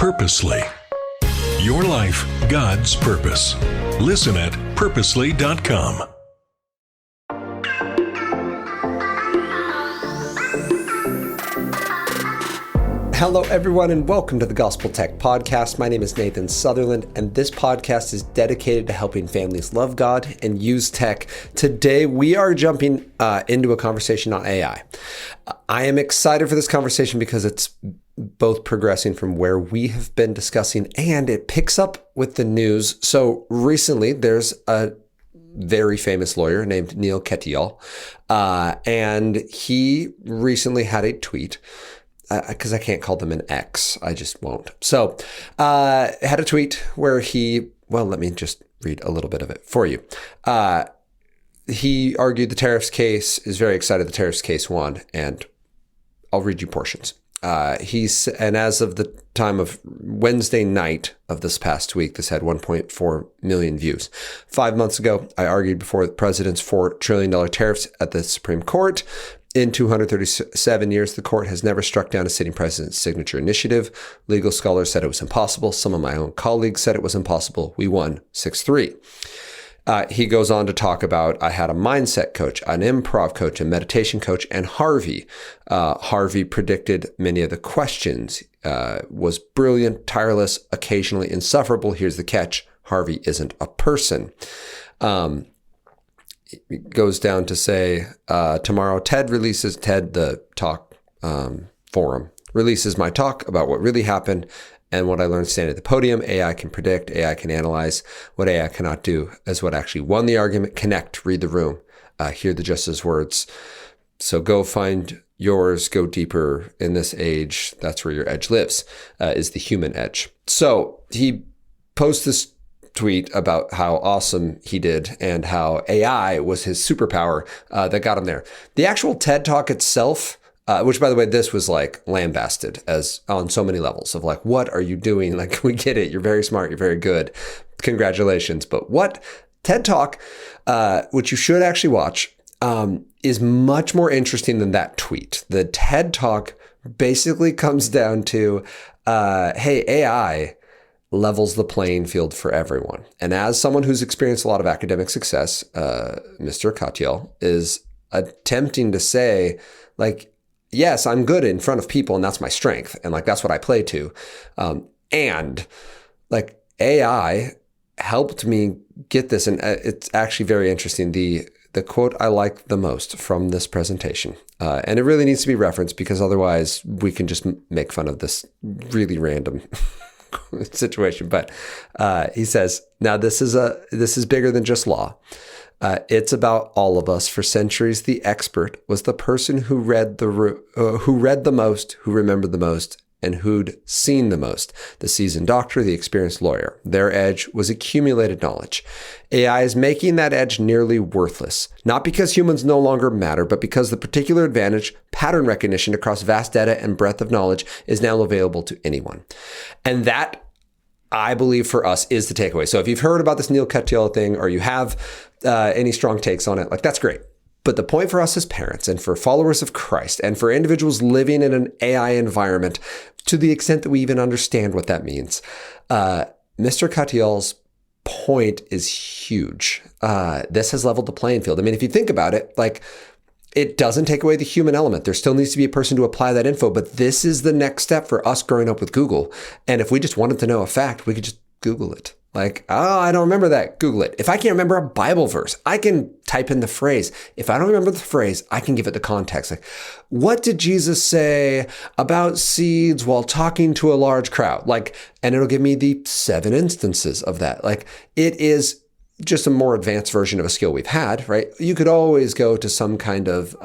Purposely. Your life, God's purpose. Listen at purposely.com. Hello, everyone, and welcome to the Gospel Tech Podcast. My name is Nathan Sutherland, and this podcast is dedicated to helping families love God and use tech. Today, we are jumping into a conversation on AI. I am excited for this conversation because it's both progressing from where we have been discussing, and it picks up with the news. So recently, there's a very famous lawyer named Neal Katyal, and he recently had a tweet. Because I can't call them an X, I just won't. So, had a tweet where let me just read a little bit of it for you. He argued the tariffs case, is very excited the tariffs case won, and I'll read you portions. And as of the time of Wednesday night of this past week, this had 1.4 million views. 5 months ago, I argued before the president's $4 trillion tariffs at the Supreme Court. In 237 years, the court has never struck down a sitting president's signature initiative. Legal scholars said it was impossible. Some of my own colleagues said it was impossible. We won 6-3. He goes on to talk about, I had a mindset coach, an improv coach, a meditation coach, and Harvey. Harvey predicted many of the questions, was brilliant, tireless, occasionally insufferable. Here's the catch. Harvey isn't a person. It goes down to say, tomorrow TED, the talk forum, releases my talk about what really happened and what I learned standing at the podium. AI can predict, AI can analyze. What AI cannot do is what actually won the argument. Connect, read the room, hear the justice's words. So go find yours, go deeper in this age. That's where your edge lives, is the human edge. So he posts this tweet about how awesome he did and how AI was his superpower that got him there. The actual TED Talk itself, which by the way, this was like lambasted as on so many levels of like, what are you doing? Like, we get it. You're very smart. You're very good. Congratulations. But what TED Talk, which you should actually watch, is much more interesting than that tweet. The TED Talk basically comes down to, hey, AI levels the playing field for everyone. And as someone who's experienced a lot of academic success, Mr. Katyal is attempting to say, like, yes, I'm good in front of people and that's my strength. And like, that's what I play to. And like AI helped me get this. And it's actually very interesting. The quote I like the most from this presentation, and it really needs to be referenced because otherwise we can just make fun of this really random situation. But he says, now this is bigger than just law. It's about all of us. For centuries, the expert was the person who read the most, who remembered the most, and who'd seen the most. The seasoned doctor, the experienced lawyer. Their edge was accumulated knowledge. AI is making that edge nearly worthless, not because humans no longer matter, but because the particular advantage, pattern recognition across vast data and breadth of knowledge, is now available to anyone. And that, I believe, for us is the takeaway. So if you've heard about this Neal Katyal thing or you have any strong takes on it, like, that's great. But the point for us as parents and for followers of Christ and for individuals living in an AI environment, to the extent that we even understand what that means, Mr. Katyal's point is huge. This has leveled the playing field. I mean, if you think about it, like, it doesn't take away the human element. There still needs to be a person to apply that info, but this is the next step for us growing up with Google. And if we just wanted to know a fact, we could just Google it. Like, oh, I don't remember that. Google it. If I can't remember a Bible verse, I can type in the phrase. If I don't remember the phrase, I can give it the context. Like, what did Jesus say about seeds while talking to a large crowd? Like, and it'll give me the 7 instances of that. Like, it is just a more advanced version of a skill we've had, right? You could always go to some kind of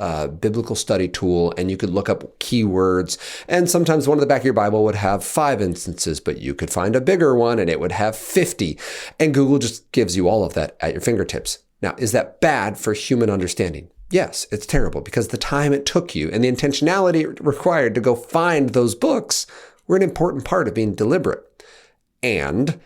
biblical study tool and you could look up keywords. And sometimes one in the back of your Bible would have 5 instances, but you could find a bigger one and it would have 50. And Google just gives you all of that at your fingertips. Now, is that bad for human understanding? Yes, it's terrible because the time it took you and the intentionality required to go find those books were an important part of being deliberate. And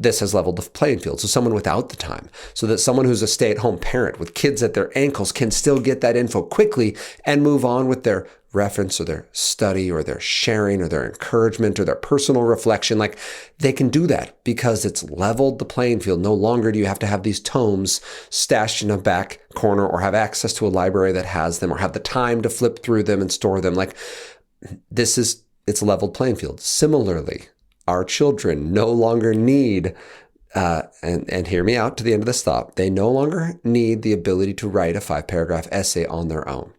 this has leveled the playing field. So someone without the time, so that someone who's a stay-at-home parent with kids at their ankles can still get that info quickly and move on with their reference or their study or their sharing or their encouragement or their personal reflection. Like, they can do that because it's leveled the playing field. No longer do you have to have these tomes stashed in a back corner or have access to a library that has them or have the time to flip through them and store them. Like, it's leveled playing field. Similarly, our children no longer need and hear me out to the end of this thought. They no longer need the ability to write a 5-paragraph essay on their own.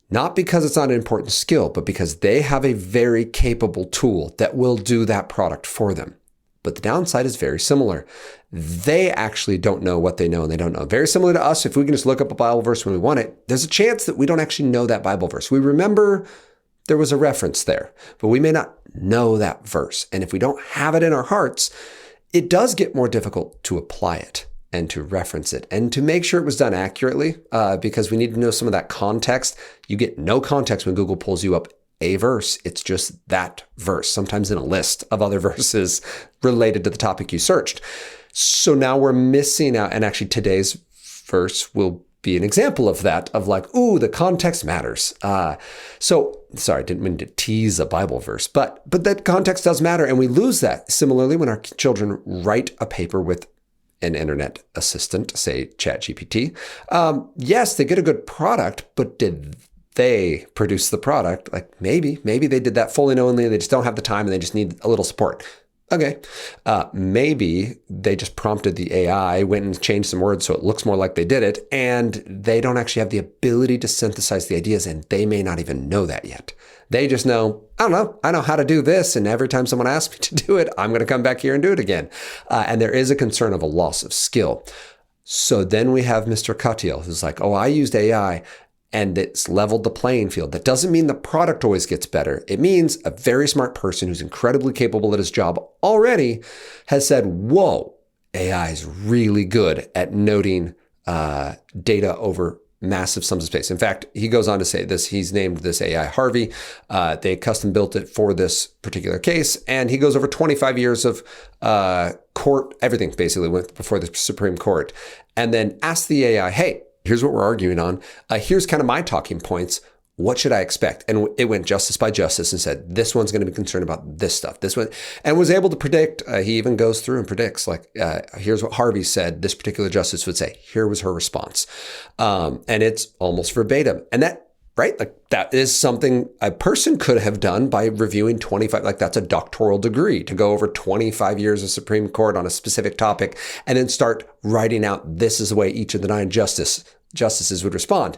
Not because it's not an important skill, but because they have a very capable tool that will do that product for them. But the downside is very similar. They actually don't know what they know and they don't know. Very similar to us, if we can just look up a Bible verse when we want it, there's a chance that we don't actually know that Bible verse. We remember there was a reference there, but we may not know that verse. And if we don't have it in our hearts, it does get more difficult to apply it and to reference it and to make sure it was done accurately, because we need to know some of that context. You get no context when Google pulls you up a verse. It's just that verse, sometimes in a list of other verses related to the topic you searched. So now we're missing out. And actually today's verse will be an example of that, of like, ooh, the context matters. So sorry, I didn't mean to tease a Bible verse, but that context does matter. And we lose that. Similarly, when our children write a paper with an internet assistant, say ChatGPT, yes, they get a good product, but did they produce the product? Like maybe they did that fully knowingly. They just don't have the time and they just need a little support. Okay. Maybe they just prompted the AI, went and changed some words so it looks more like they did it, and they don't actually have the ability to synthesize the ideas, and they may not even know that yet. They just know, I know how to do this, and every time someone asks me to do it, I'm going to come back here and do it again. And there is a concern of a loss of skill. So then we have Mr. Katyal, who's like, I used AI, and it's leveled the playing field. That doesn't mean the product always gets better. It means a very smart person who's incredibly capable at his job already has said, whoa, AI is really good at noting data over massive sums of space. In fact, he goes on to say this. He's named this AI Harvey. They custom built it for this particular case. And he goes over 25 years of court, everything basically went before the Supreme Court, and then asked the AI, hey, here's what we're arguing on. Here's kind of my talking points. What should I expect? And it went justice by justice and said, this one's going to be concerned about this stuff, this one, and was able to predict. He even goes through and predicts, like, here's what Harvey said this particular justice would say. Here was her response. And it's almost verbatim. And that, right? Like, that is something a person could have done by reviewing 25, like that's a doctoral degree, to go over 25 years of Supreme Court on a specific topic and then start writing out, this is the way each of the 9 justices would respond.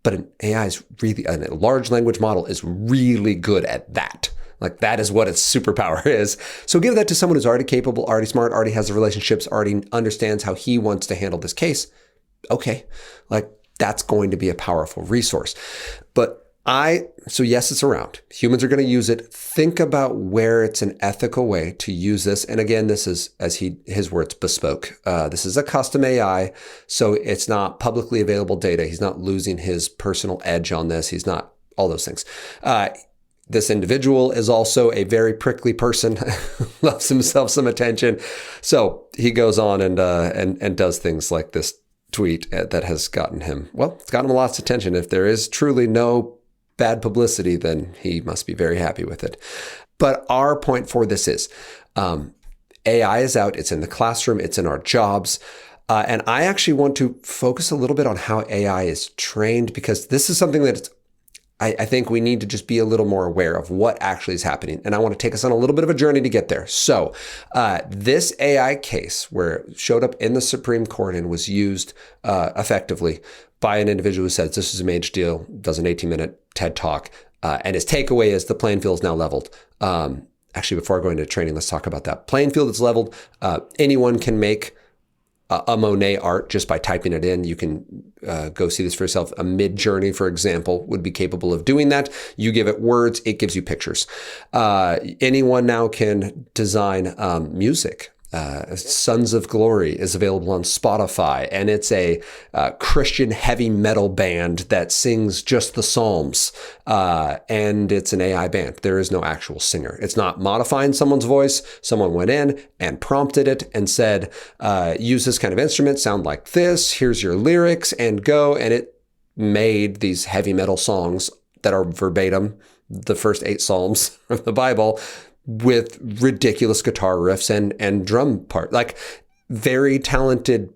But an AI is really, a large language model is really good at that. Like, that is what its superpower is. So give that to someone who's already capable, already smart, already has the relationships, already understands how he wants to handle this case. Okay. Like, that's going to be a powerful resource. So yes, it's around. Humans are going to use it. Think about where it's an ethical way to use this. And again, this is, as his words, bespoke. This is a custom AI, so it's not publicly available data. He's not losing his personal edge on this. He's not all those things. This individual is also a very prickly person, loves himself some attention. So he goes on and does things like this tweet that has gotten him, it's gotten him lots of attention. If there is truly no bad publicity, then he must be very happy with it. But our point for this is AI is out. It's in the classroom. It's in our jobs. And I actually want to focus a little bit on how AI is trained, because this is something that I think we need to just be a little more aware of what actually is happening. And I want to take us on a little bit of a journey to get there. So this AI case, where it showed up in the Supreme Court and was used effectively by an individual who says this is a major deal, does an 18-minute TED Talk, and his takeaway is the playing field is now leveled. Actually, before I go into training, let's talk about that. Playing field is leveled. Anyone can make a Monet art just by typing it in. You can go see this for yourself. A Mid-Journey, for example, would be capable of doing that. You give it words, it gives you pictures. Anyone now can design music. Sons of Glory is available on Spotify, and it's a Christian heavy metal band that sings just the Psalms, and it's an AI band. There is no actual singer. It's not modifying someone's voice. Someone went in and prompted it and said, use this kind of instrument, sound like this, here's your lyrics, and go, and it made these heavy metal songs that are verbatim the first 8 Psalms of the Bible with ridiculous guitar riffs and drum part. Like, very talented.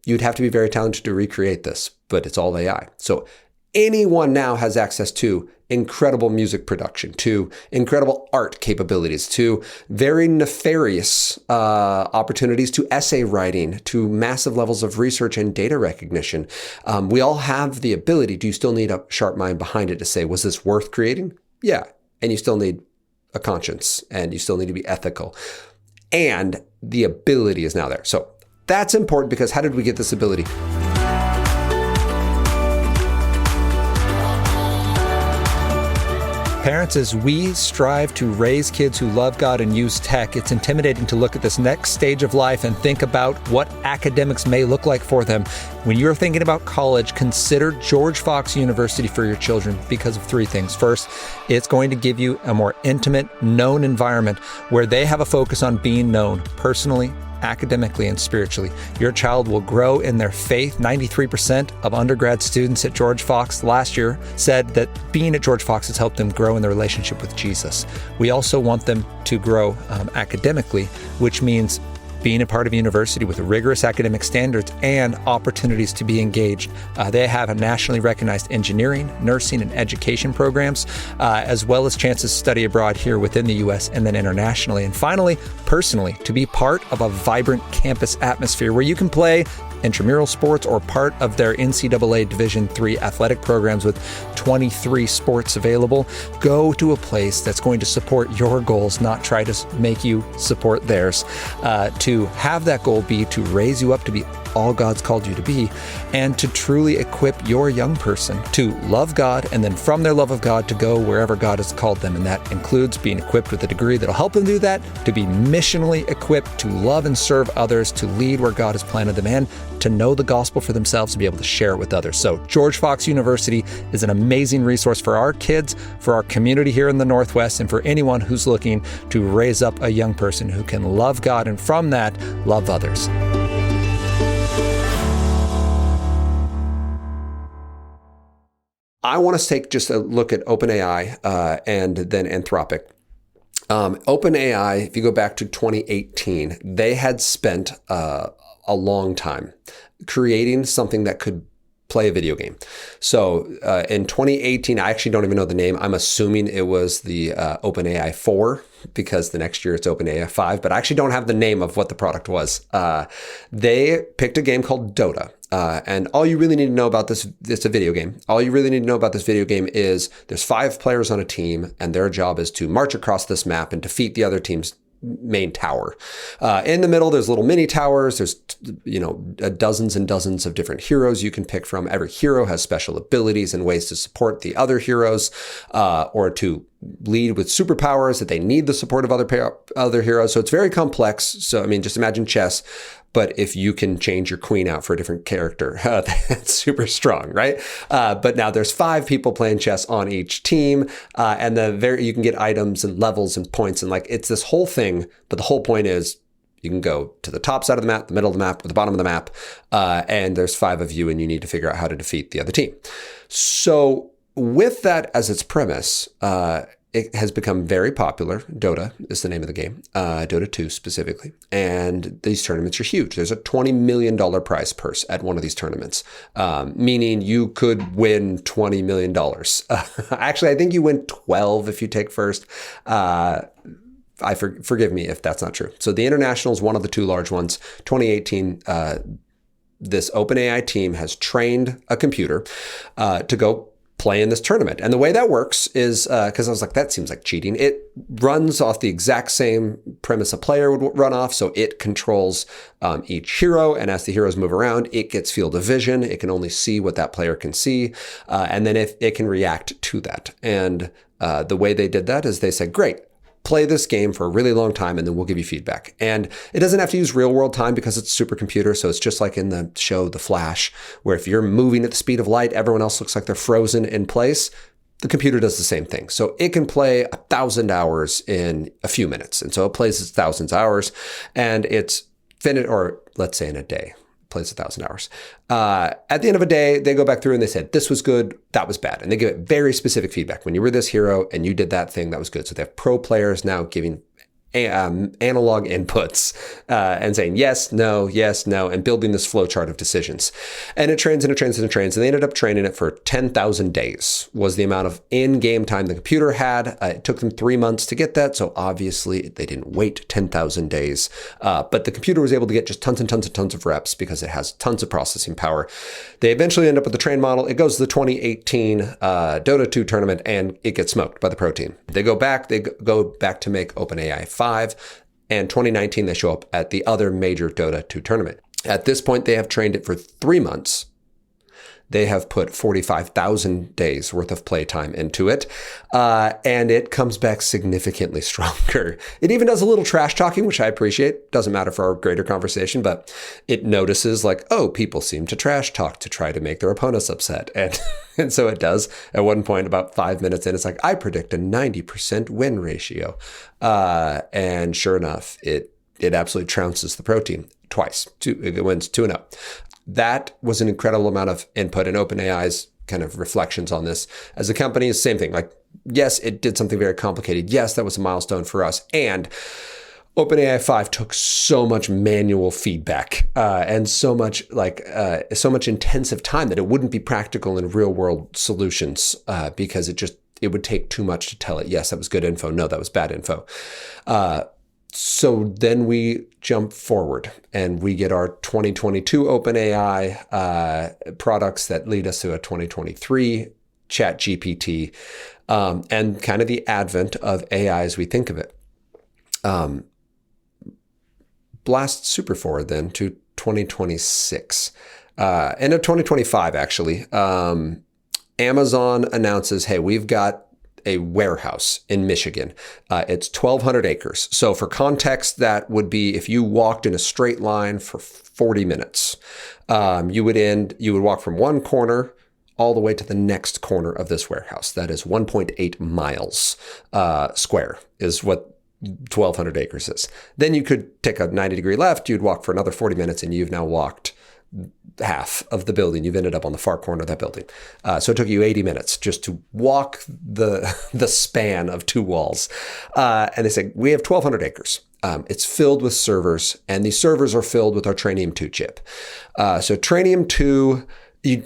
You'd have to be very talented to recreate this, but it's all AI. So anyone now has access to incredible music production, to incredible art capabilities, to very nefarious opportunities, to essay writing, to massive levels of research and data recognition. We all have the ability. Do you still need a sharp mind behind it to say, was this worth creating? Yeah. And you still need a conscience, and you still need to be ethical. And the ability is now there. So that's important, because how did we get this ability? Parents, as we strive to raise kids who love God and use tech, it's intimidating to look at this next stage of life and think about what academics may look like for them. When you're thinking about college, consider George Fox University for your children because of 3 things. First, it's going to give you a more intimate, known environment where they have a focus on being known personally, academically, and spiritually. Your child will grow in their faith. 93% of undergrad students at George Fox last year said that being at George Fox has helped them grow in their relationship with Jesus. We also want them to grow academically, which means being a part of a university with rigorous academic standards and opportunities to be engaged. They have a nationally recognized engineering, nursing, and education programs, as well as chances to study abroad here within the U.S. and then internationally. And finally, personally, to be part of a vibrant campus atmosphere where you can play intramural sports or part of their NCAA Division III athletic programs with 23 sports available. Go to a place that's going to support your goals, not try to make you support theirs. To have that goal be to raise you up to be all God's called you to be, and to truly equip your young person to love God, and then from their love of God to go wherever God has called them. And that includes being equipped with a degree that'll help them do that, to be missionally equipped to love and serve others, to lead where God has planted them, and to know the gospel for themselves, to be able to share it with others. So George Fox University is an amazing resource for our kids, for our community here in the Northwest, and for anyone who's looking to raise up a young person who can love God and from that, love others. I want to take just a look at OpenAI and then Anthropic. OpenAI, if you go back to 2018, they had spent a long time creating something that could play a video game. So in 2018, I actually don't even know the name. I'm assuming it was the OpenAI 4, because the next year it's OpenAI 5, but I actually don't have the name of what the product was. They picked a game called Dota. And all you really need to know about this, it's a video game. All you really need to know about this video game is there's 5 players on a team, and their job is to march across this map and defeat the other team's main tower. In the middle, there's little mini towers. There's, dozens and dozens of different heroes you can pick from. Every hero has special abilities and ways to support the other heroes, or to lead with superpowers that they need the support of other heroes. So it's very complex. So, just imagine chess, but if you can change your queen out for a different character, that's super strong, right? But now there's 5 people playing chess on each team, and you can get items and levels and points, and it's this whole thing. But the whole point is you can go to the top side of the map, the middle of the map, or the bottom of the map, and there's 5 of you, and you need to figure out how to defeat the other team. So with that as its premise, it has become very popular. Dota is the name of the game, Dota 2 specifically. And these tournaments are huge. There's a $20 million prize purse at one of these tournaments, meaning you could win $20 million. Actually, I think you win 12 if you take first. Forgive me if that's not true. So the International is one of the 2 large ones. 2018, this OpenAI team has trained a computer to go play in this tournament. And the way that works is, because I was like, that seems like cheating. It runs off the exact same premise a player would run off. So it controls each hero. And as the heroes move around, it gets field of vision. It can only see what that player can see. And then if it can react to that. And the way they did that is they said, great, play this game for a really long time, and then we'll give you feedback. And it doesn't have to use real world time because it's a supercomputer. So it's just like in the show, The Flash, where if you're moving at the speed of light, everyone else looks like they're frozen in place. The computer does the same thing. So it can play 1,000 hours in a few minutes. And so it plays its thousands of hours, and it's finished, or let's say in a day. plays 1,000 hours. At the end of a day, they go back through and they said, this was good, that was bad. And they give it very specific feedback. When you were this hero and you did that thing, that was good. So they have pro players now giving analog inputs and saying yes, no, and building this flowchart of decisions. And it trains and it trains and it trains. And they ended up training it for 10,000 days was the amount of in-game time the computer had. It took them 3 months to get that. So obviously they didn't wait 10,000 days. But the computer was able to get just tons and tons and tons of reps because it has tons of processing power. They eventually end up with the train model. It goes to the 2018 Dota 2 tournament and it gets smoked by the pro team. They go back to make OpenAI 5. And 2019, they show up at the other major Dota 2 tournament. At this point, they have trained it for 3 months. They have put 45,000 days worth of playtime into it. And it comes back significantly stronger. It even does a little trash talking, which I appreciate. Doesn't matter for our greater conversation, but it notices like, oh, people seem to trash talk to try to make their opponents upset. And so it does. At one point, about 5 minutes in, it's like, I predict a 90% win ratio. And sure enough, it absolutely trounces the pro team twice. It wins 2-0. That was an incredible amount of input, and OpenAI's kind of reflections on this as a company is same thing. Like, yes, it did something very complicated. Yes, that was a milestone for us. And OpenAI 5 took so much manual feedback and so much intensive time that it wouldn't be practical in real world solutions because it would take too much to tell it, yes, that was good info. No, that was bad info. So then we jump forward and we get our 2022 OpenAI products that lead us to a 2023 ChatGPT and kind of the advent of AI as we think of it. Blast super forward then to 2026 and of 2025 actually. Amazon announces, hey, we've got a warehouse in Michigan. It's 1,200 acres. So for context, that would be if you walked in a straight line for 40 minutes, you would walk from one corner all the way to the next corner of this warehouse. That is 1.8 miles square is what 1,200 acres is. Then you could take a 90-degree left. You'd walk for another 40 minutes and you've now walked half of the building. You've ended up on the far corner of that building. So it took you 80 minutes just to walk the span of 2 walls. And they say, we have 1,200 acres. It's filled with servers, and these servers are filled with our Trainium 2 chip. So Trainium 2,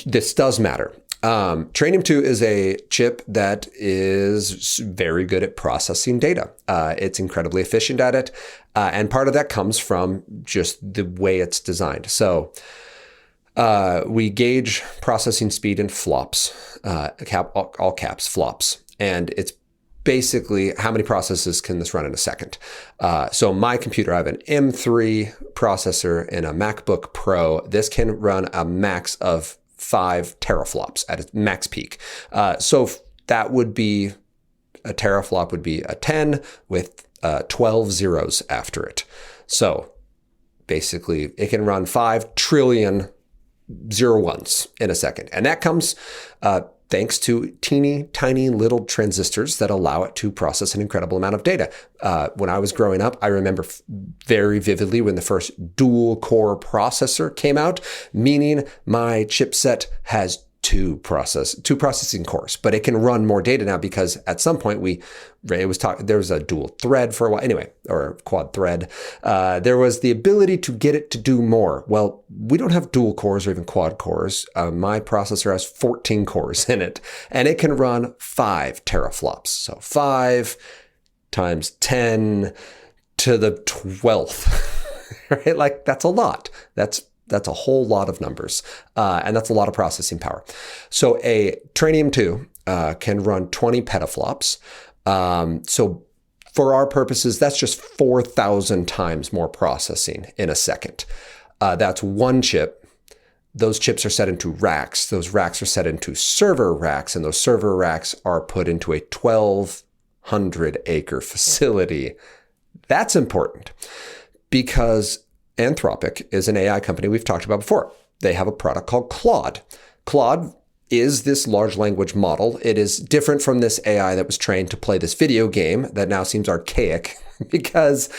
this does matter. Trainium 2 is a chip that is very good at processing data. It's incredibly efficient at it. And part of that comes from just the way it's designed. So we gauge processing speed in flops, all caps, flops. And it's basically how many processes can this run in a second. So my computer, I have an M3 processor in a MacBook Pro. This can run a max of 5 teraflops at its max peak. So that would be, a teraflop would be a 10 with 12 zeros after it. So basically it can run 5 trillion 01s in a second. And that comes thanks to teeny tiny little transistors that allow it to process an incredible amount of data. When I was growing up, I remember very vividly when the first dual core processor came out, meaning my chipset has two processing cores, but it can run more data now because at some point there was a dual thread for a while anyway, or a quad thread. There was the ability to get it to do more. Well, we don't have dual cores or even quad cores. My processor has 14 cores in it, and it can run 5 teraflops. So 5 times 10 to the 12th, right? Like that's a lot. That's a whole lot of numbers, and that's a lot of processing power. So a Trainium 2 can run 20 petaflops. So for our purposes, that's just 4,000 times more processing in a second. That's one chip. Those chips are set into racks. Those racks are set into server racks, and those server racks are put into a 1,200-acre facility. That's important because Anthropic is an AI company we've talked about before. They have a product called Claude. Claude is this large language model. It is different from this AI that was trained to play this video game that now seems archaic because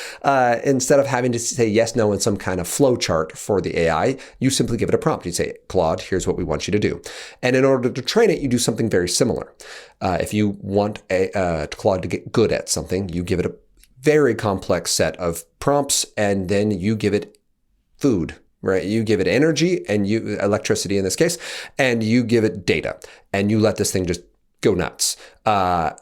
instead of having to say yes, no in some kind of flow chart for the AI, you simply give it a prompt. You say, Claude, here's what we want you to do. And in order to train it, you do something very similar. If you want Claude to get good at something, you give it a very complex set of prompts, and then you give it food. Right? You give it energy and electricity in this case, and you give it data, and you let this thing just go nuts.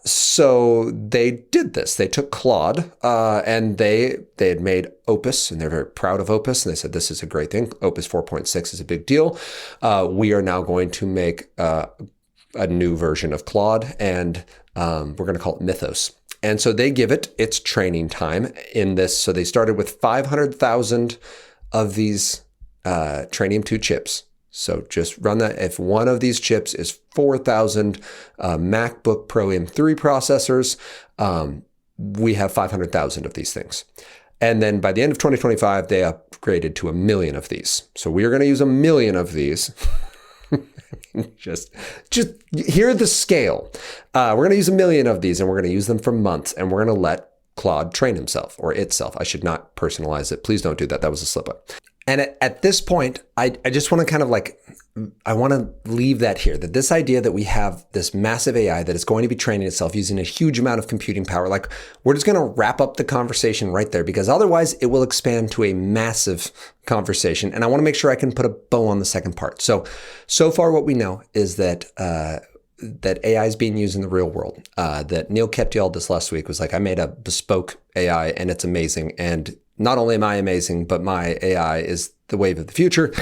So they did this. They took Claude and they had made Opus, and they're very proud of Opus. And they said, this is a great thing. Opus 4.6 is a big deal. We are now going to make a new version of Claude, and we're going to call it Mythos. And so they give it its training time in this. So they started with 500,000 of these Trainium 2 chips. So just run that. If one of these chips is 4,000 MacBook Pro M3 processors, we have 500,000 of these things. And then by the end of 2025, they upgraded to 1 million of these. So we are going to use 1 million of these. just hear the scale. We're going to use 1 million of these, and we're going to use them for months, and we're going to let Claude train himself or itself. I should not personalize it. Please don't do that. That was a slip up. And at this point, I just want to kind of I want to leave that here, that this idea that we have this massive AI that is going to be training itself using a huge amount of computing power, we're just going to wrap up the conversation right there, because otherwise it will expand to a massive conversation. And I want to make sure I can put a bow on the second part. So far what we know is that AI is being used in the real world. That Neal Katyal this last week was like, I made a bespoke AI and it's amazing. And not only am I amazing, but my AI is the wave of the future.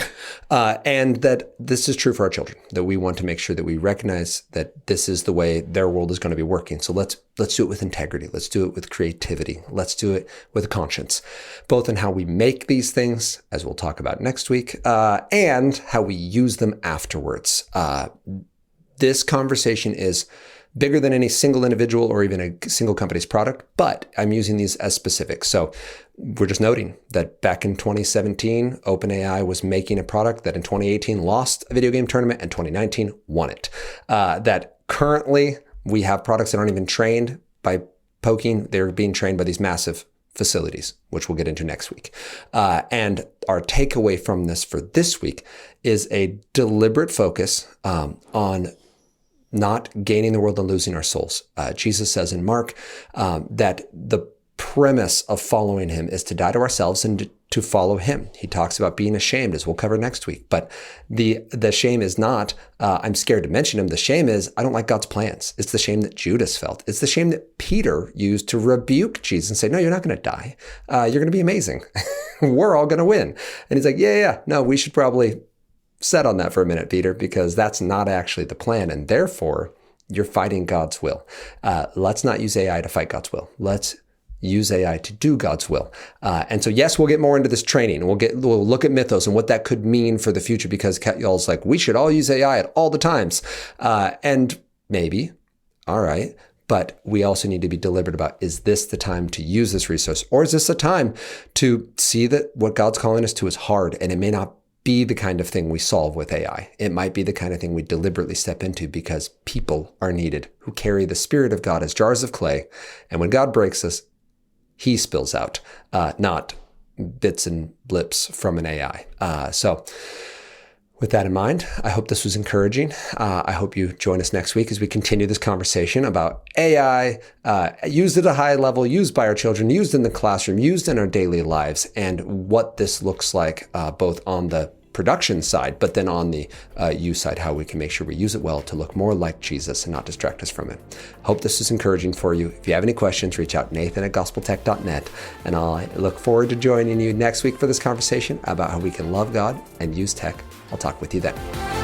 And that this is true for our children, that we want to make sure that we recognize that this is the way their world is going to be working. So let's do it with integrity. Let's do it with creativity. Let's do it with a conscience, both in how we make these things, as we'll talk about next week, and how we use them afterwards. This conversation is bigger than any single individual or even a single company's product, but I'm using these as specific. So we're just noting that back in 2017, OpenAI was making a product that in 2018 lost a video game tournament and 2019 won it. That currently we have products that aren't even trained by poking. They're being trained by these massive facilities, which we'll get into next week. And our takeaway from this for this week is a deliberate focus on not gaining the world and losing our souls. Jesus says in Mark that the premise of following him is to die to ourselves and to follow him. He talks about being ashamed, as we'll cover next week. But the shame is not, I'm scared to mention him. The shame is, I don't like God's plans. It's the shame that Judas felt. It's the shame that Peter used to rebuke Jesus and say, no, you're not going to die. You're going to be amazing. We're all going to win. And he's like, yeah. No, we should probably set on that for a minute, Peter, because that's not actually the plan. And therefore, you're fighting God's will. Let's not use AI to fight God's will. Let's use AI to do God's will. And so, yes, we'll get more into this training. We'll look at Mythos and what that could mean for the future, because Katyal's like, we should all use AI at all the times. And maybe, all right. But we also need to be deliberate about, is this the time to use this resource? Or is this a time to see that what God's calling us to is hard, and it may not be the kind of thing we solve with AI. It might be the kind of thing we deliberately step into because people are needed who carry the Spirit of God as jars of clay. And when God breaks us, he spills out, not bits and blips from an AI. So with that in mind, I hope this was encouraging. I hope you join us next week as we continue this conversation about AI, used at a high level, used by our children, used in the classroom, used in our daily lives, and what this looks like both on the production side, but then on the use side, how we can make sure we use it well to look more like Jesus and not distract us from it. Hope this is encouraging for you. If you have any questions, reach out nathan@gospeltech.net, and I look forward to joining you next week for this conversation about how we can love God and use tech. I'll talk with you then.